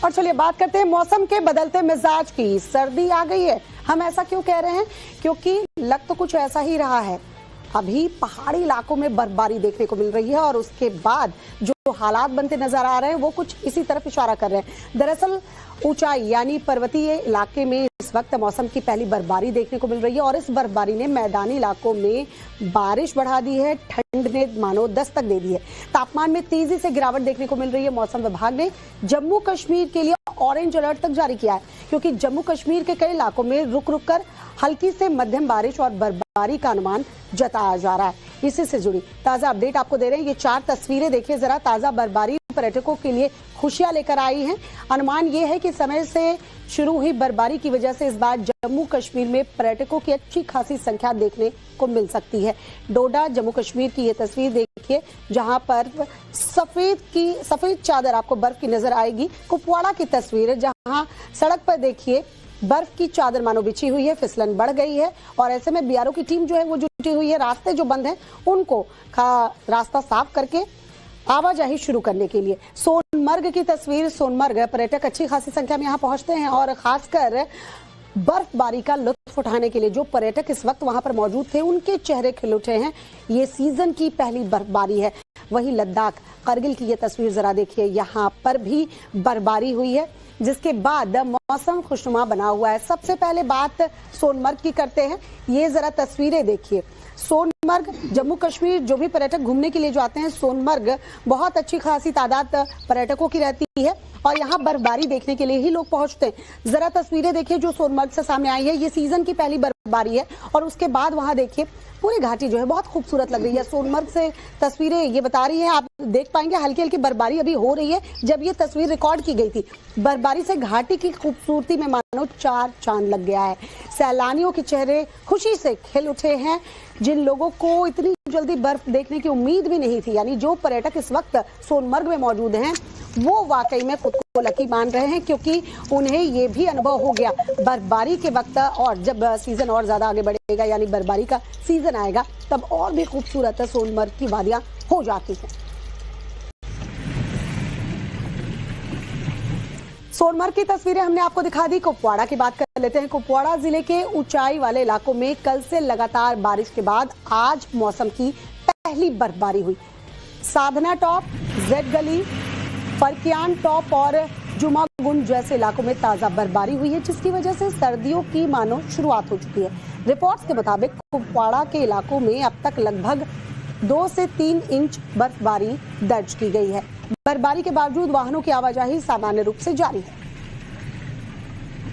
और चलिए बात करते हैं मौसम के बदलते मिजाज की। सर्दी आ गई है। हम ऐसा क्यों कह रहे हैं? क्योंकि लग तो कुछ ऐसा ही रहा है। अभी पहाड़ी इलाकों में बर्फबारी देखने को मिल रही है और उसके बाद जो हालात बनते नजर आ रहे हैं वो कुछ इसी तरफ इशारा कर रहे हैं। दरअसल ऊंचाई यानी पर्वतीय इलाके में इस वक्त मौसम की पहली बर्फबारी देखने को मिल रही है और इस बर्फबारी ने मैदानी इलाकों में बारिश बढ़ा दी है। ठंड ने मानो दस्तक दे दी है। तापमान में तेजी से गिरावट देखने को मिल रही है। मौसम विभाग ने जम्मू कश्मीर के लिए ऑरेंज अलर्ट तक जारी किया है, क्योंकि जम्मू कश्मीर के कई इलाकों में रुक रुक कर हल्की से मध्यम बारिश और बर्फबारी का अनुमान जताया जा रहा है। इसी से जुड़ी ताजा अपडेट आपको दे रहे हैं। ये 4 तस्वीरें देखिए जरा। ताजा बर्फबारी पर्यटकों के लिए खुशियां लेकर आई हैं। अनुमान ये है कि समय से शुरू हुई बर्फबारी की वजह से इस बार जम्मू कश्मीर में पर्यटकों की अच्छी खासी संख्या देखने को मिल सकती है। डोडा जम्मू कश्मीर की ये तस्वीर देखिए, जहां पर सफेद चादर आपको बर्फ की नजर आएगी। कुपवाड़ा की तस्वीर है, जहां सड़क पर देखिए बर्फ की चादर मानो बिछी हुई है। फिसलन बढ़ गई है और ऐसे में बीआरओ की टीम जो है वो जुटी हुई है। रास्ते जो बंद हैं उनको रास्ता साफ करके आवाजाही शुरू करने के लिए। सोनमर्ग की तस्वीर। सोनमर्ग पर्यटक अच्छी खासी संख्या में यहाँ पहुंचते हैं और खासकर बर्फबारी का लुत्फ उठाने के लिए जो पर्यटक इस वक्त वहां पर मौजूद थे उनके चेहरे खिल उठे हैं। ये सीजन की पहली बर्फबारी है। वहीं लद्दाख करगिल की ये तस्वीर जरा देखिए, यहाँ पर भी बर्फबारी हुई है, जिसके बाद मौसम खुशनुमा बना हुआ है। सबसे पहले बात सोनमर्ग की करते हैं। ये जरा तस्वीरें देखिए। सोनमर्ग जम्मू कश्मीर जो भी पर्यटक घूमने के लिए जो आते हैं, सोनमर्ग बहुत अच्छी खासी तादाद पर्यटकों की रहती है और यहाँ बर्फबारी देखने के लिए ही लोग पहुंचते हैं। जरा तस्वीरें देखिए जो सोनमर्ग से सामने आई है। ये सीजन की पहली बर्फबारी है और उसके बाद वहां देखिए पूरी घाटी जो है बहुत खूबसूरत लग रही है। सोनमर्ग से तस्वीरें ये बता रही हैं, आप देख पाएंगे हल्की हल्की बर्फबारी अभी हो रही है। जब ये तस्वीर रिकॉर्ड की गई थी, बर्फबारी से घाटी की खूबसूरती में मानो 4 चांद लग गया है। सैलानियों के चेहरे खुशी से खिल उठे हैं। जिन लोगों को इतनी जल्दी बर्फ देखने की उम्मीद भी नहीं थी, यानी जो पर्यटक इस वक्त सोनमर्ग में मौजूद हैं, वो वाकई में खुद को लकी मान रहे हैं, क्योंकि उन्हें ये भी अनुभव हो गया बर्फबारी के वक्त। और जब सीजन और ज्यादा आगे बढ़ेगा यानी बर्फबारी का सीजन आएगा, तब और भी खूबसूरत सोनमर्ग की वादियां हो जाती हैं। सोनमर्ग की तस्वीरें हमने आपको दिखा दी। कुपवाड़ा की बात कर लेते हैं। कुपवाड़ा जिले के ऊंचाई वाले इलाकों में कल से लगातार बारिश के बाद आज मौसम की पहली बर्फबारी हुई। साधना टॉप, जेड गली, फरकियान टॉप और जुमागुंड जैसे इलाकों में ताजा बर्फबारी हुई है, जिसकी वजह से सर्दियों की मानो शुरुआत हो चुकी है। रिपोर्ट्स के मुताबिक कुपवाड़ा के इलाकों में अब तक लगभग 2 से 3 इंच बर्फबारी दर्ज की गई है। बर्फबारी के बावजूद वाहनों की आवाजाही सामान्य रूप से जारी है।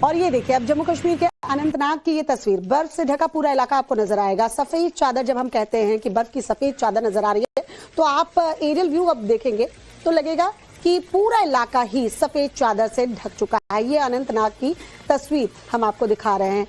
और ये देखिए अब जम्मू कश्मीर के अनंतनाग की ये तस्वीर। बर्फ से ढका पूरा इलाका आपको नजर आएगा। सफेद चादर, जब हम कहते हैं कि बर्फ की सफेद चादर नजर आ रही है, तो आप एरियल व्यू अब देखेंगे तो लगेगा कि पूरा इलाका ही सफेद चादर से ढक चुका है। ये अनंतनाग की तस्वीर हम आपको दिखा रहे हैं।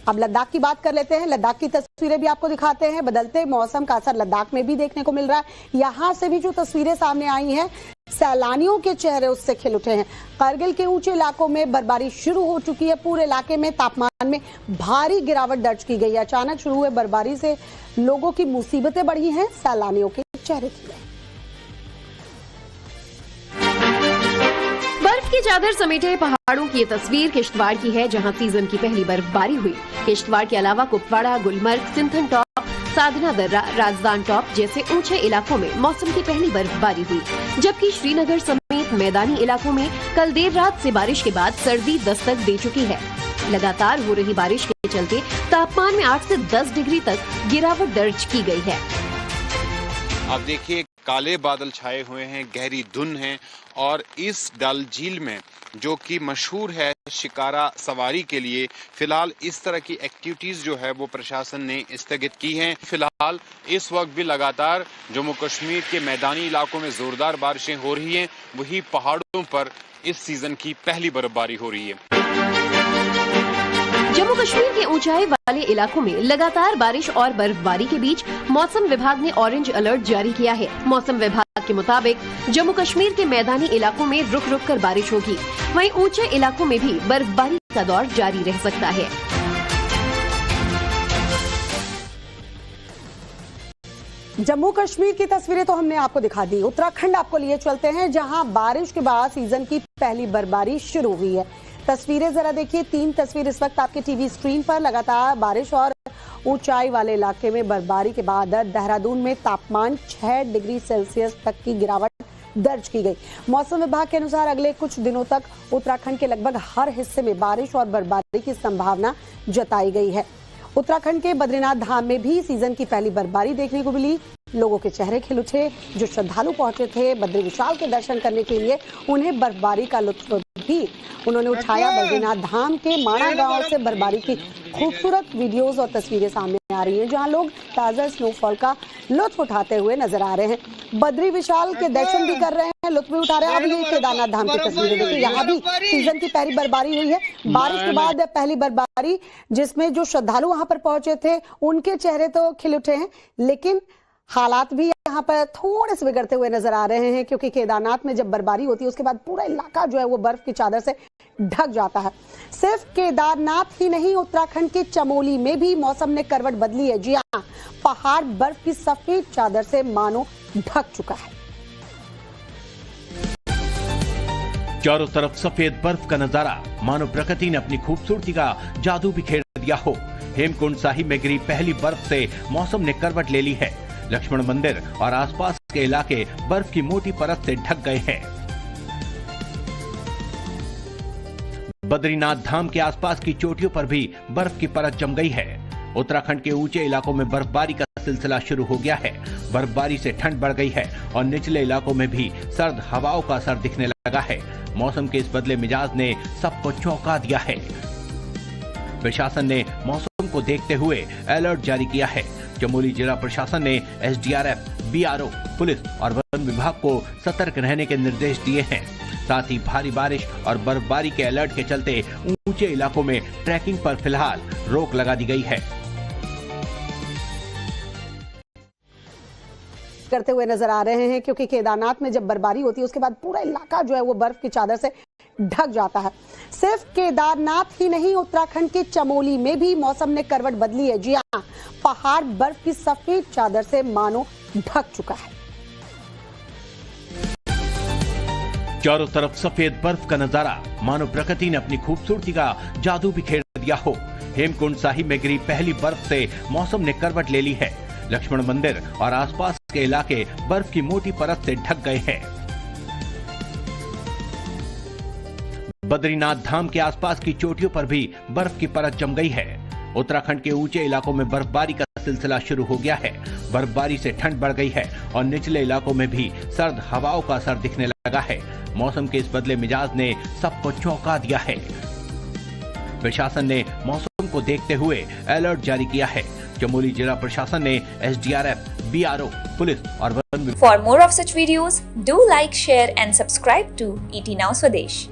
अब लद्दाख की बात कर लेते हैं। लद्दाख की तस्वीरें भी आपको दिखाते हैं। बदलते मौसम का असर लद्दाख में भी देखने को मिल रहा है। यहाँ से भी जो तस्वीरें सामने आई हैं, सैलानियों के चेहरे उससे खिल उठे हैं। करगिल के ऊंचे इलाकों में बर्फबारी शुरू हो चुकी है। पूरे इलाके में तापमान में भारी गिरावट दर्ज की गई है। अचानक शुरू हुए बर्फबारी से लोगों की मुसीबतें बढ़ी हैं, सैलानियों के चेहरे खिले। बर्फ की चादर समेटे पहाड़ों की ये तस्वीर किश्तवाड़ की है, जहां सीजन की पहली बर्फबारी हुई। किश्तवाड़ के अलावा कुपवाड़ा, गुलमर्ग, सिंथन टॉप, साधना दर्रा, राजदान टॉप जैसे ऊंचे इलाकों में मौसम की पहली बर्फबारी हुई, जबकि श्रीनगर समेत मैदानी इलाकों में कल देर रात से बारिश के बाद सर्दी दस्तक दे चुकी है। लगातार हो रही बारिश के चलते तापमान में 8 से 10 डिग्री तक गिरावट दर्ज की गई है। आप देखिए काले बादल छाए हुए हैं, गहरी धुंध है और इस डल झील में जो कि मशहूर है शिकारा सवारी के लिए, फिलहाल इस तरह की एक्टिविटीज जो है वो प्रशासन ने स्थगित की हैं। फिलहाल इस वक्त भी लगातार जम्मू कश्मीर के मैदानी इलाकों में जोरदार बारिशें हो रही हैं, वही पहाड़ों पर इस सीजन की पहली बर्फबारी हो रही है। जम्मू कश्मीर के ऊंचाई वाले इलाकों में लगातार बारिश और बर्फबारी के बीच मौसम विभाग ने ऑरेंज अलर्ट जारी किया है। मौसम विभाग के मुताबिक जम्मू कश्मीर के मैदानी इलाकों में रुक रुक कर बारिश होगी, वहीं ऊंचे इलाकों में भी बर्फबारी का दौर जारी रह सकता है। जम्मू कश्मीर की तस्वीरें तो हमने आपको दिखा दी। उत्तराखंड आपको लिए चलते हैं, जहां बारिश के बाद सीजन की पहली बर्फबारी शुरू हुई है। तस्वीरें जरा देखिए। 3 तस्वीर इस वक्त आपके टीवी स्क्रीन पर। लगातार बारिश और ऊंचाई वाले इलाके में बर्फबारी के बाद देहरादून में तापमान 6 डिग्री सेल्सियस तक की गिरावट दर्ज की गई। मौसम विभाग के अनुसार अगले कुछ दिनों तक उत्तराखंड के लगभग हर हिस्से में बारिश और बर्फबारी की संभावना जताई गई है। उत्तराखंड के बद्रीनाथ धाम में भी सीजन की पहली बर्फबारी देखने को मिली। लोगों के चेहरे खिल उठे। जो श्रद्धालु पहुंचे थे बद्री विशाल के दर्शन करने के लिए, उन्हें बर्फबारी का लुत्फ भी उन्होंने उठाया। बद्रीनाथ धाम के माणा गांव से बर्फबारी की खूबसूरत वीडियोस और तस्वीरें सामने आ रही हैं, जहां लोग ताजा स्नोफॉल का लुत्फ उठाते हुए नजर आ रहे हैं। बद्री विशाल के दर्शन भी कर रहे हैं, लुत्फ भी उठा रहे हैं। अब ये केदारनाथ धाम की तस्वीरें देखिए, यहाँ भी सीजन की पहली बर्फबारी हुई है। बारिश के बाद पहली बर्फबारी, जिसमें जो श्रद्धालु वहां पर पहुंचे थे उनके चेहरे तो खिल उठे हैं, लेकिन हालात भी यहाँ पर थोड़े से बिगड़ते हुए नजर आ रहे हैं, क्योंकि केदारनाथ में जब बर्फबारी होती है उसके बाद पूरा इलाका जो है वो बर्फ की चादर से ढक जाता है। सिर्फ केदारनाथ ही नहीं, उत्तराखंड के चमोली में भी मौसम ने करवट बदली है। जी हाँ, पहाड़ बर्फ की सफेद चादर से मानो ढक चुका है। चारों तरफ सफेद बर्फ का नजारा, मानो प्रकृति ने अपनी खूबसूरती का जादू बिखेर दिया हो। हेमकुंड साहिब में गिरी पहली बर्फ से मौसम ने करवट ले ली है। लक्ष्मण मंदिर और आसपास के इलाके बर्फ की मोटी परत से ढक गए हैं। बद्रीनाथ धाम के आसपास की चोटियों पर भी बर्फ की परत जम गई है। उत्तराखंड के ऊंचे इलाकों में बर्फबारी का सिलसिला शुरू हो गया है। बर्फबारी से ठंड बढ़ गई है और निचले इलाकों में भी सर्द हवाओं का असर दिखने लगा है। मौसम के इस बदले मिजाज ने सबको चौंका दिया है। प्रशासन ने मौसम को देखते हुए अलर्ट जारी किया है। चमोली जिला प्रशासन ने एसडीआरएफ, बीआरओ, पुलिस और वन विभाग को सतर्क रहने के निर्देश दिए हैं। साथ ही भारी बारिश और बर्फबारी के अलर्ट के चलते ऊंचे इलाकों में ट्रैकिंग पर फिलहाल रोक लगा दी गई है। करते हुए नजर आ रहे हैं, क्योंकि केदारनाथ में जब बर्फबारी होती है उसके बाद पूरा इलाका जो है वो बर्फ की चादर से ढक जाता है। सिर्फ केदारनाथ ही नहीं, उत्तराखंड के चमोली में भी मौसम ने करवट बदली है। जी हाँ, पहाड़ बर्फ की सफेद चादर से मानो ढक चुका है। चारों तरफ सफेद बर्फ का नजारा, मानो प्रकृति ने अपनी खूबसूरती का जादू बिखेर दिया हो। हेमकुंड साहिब में गिरी पहली बर्फ से मौसम ने करवट ले ली है। लक्ष्मण मंदिर और आसपास के इलाके बर्फ की मोटी परत से ढक गए हैं। बद्रीनाथ धाम के आसपास की चोटियों पर भी बर्फ की परत जम गई है। उत्तराखंड के ऊंचे इलाकों में बर्फबारी का सिलसिला शुरू हो गया है। बर्फबारी से ठंड बढ़ गई है और निचले इलाकों में भी सर्द हवाओं का असर दिखने लगा है। मौसम के इस बदले मिजाज ने सबको चौंका दिया है। प्रशासन ने मौसम को देखते हुए अलर्ट जारी किया है। चमोली जिला प्रशासन ने एसडीआरएफ, बीआरओ, पुलिस और वन विभाग। For more of such videos, do like, share and subscribe to ET Now Swadesh.